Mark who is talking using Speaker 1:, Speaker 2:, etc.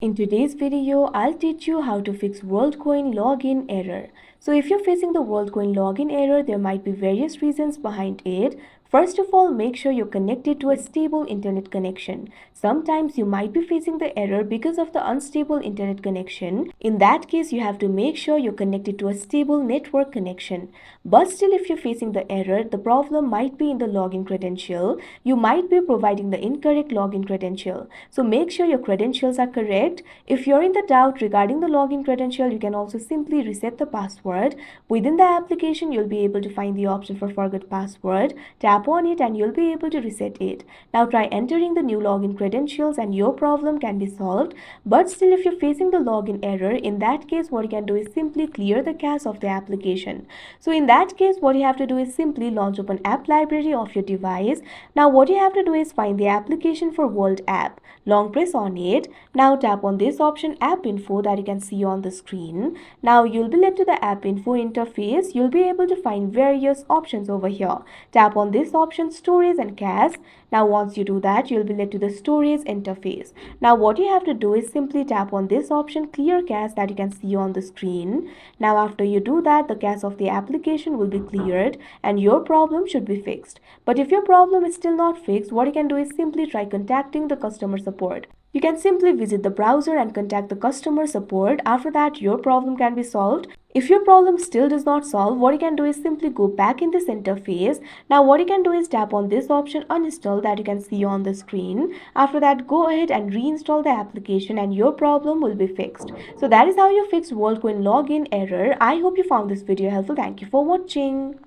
Speaker 1: In today's video, I'll teach you how to fix WorldCoin login error. So if you're facing the WorldCoin login error, there might be various reasons behind it. First of all, make sure you're connected to a stable internet connection. Sometimes you might be facing the error because of the unstable internet connection. In that case, you have to make sure you're connected to a stable network connection. But still, if you're facing the error, the problem might be in the login credential. You might be providing the incorrect login credential. So make sure your credentials are correct. If you're in the doubt regarding the login credential, you can also simply reset the password. Within the application, you'll be able to find the option for forgot password. Tap on it and you'll be able to reset it. Now try entering the new login credentials and your problem can be solved. But still, if you're facing the login error, in that case what you can do is simply clear the cache of the application. So in that case, what you have to do is simply launch open app library of your device. Now what you have to do is find the application for World app. Long press on it. Now tap on this option app info that you can see on the screen. Now you'll be led to the app info interface. You'll be able to find various options over here. Tap on this option storage and cache. Now once you do that, you'll be led to the storage interface. Now what you have to do is simply tap on this option clear cache that you can see on the screen. Now after you do that, the cache of the application will be cleared and your problem should be fixed. But if your problem is still not fixed, what you can do is simply try contacting the customer support. You can simply visit the browser and contact the customer support. After that, your problem can be solved. If your problem still does not solve, what you can do is simply go back in this interface. Now what you can do is tap on this option uninstall that you can see on the screen. After that, go ahead and reinstall the application and your problem will be fixed. So that is how you fix WorldCoin login error. I hope you found this video helpful. Thank you for watching.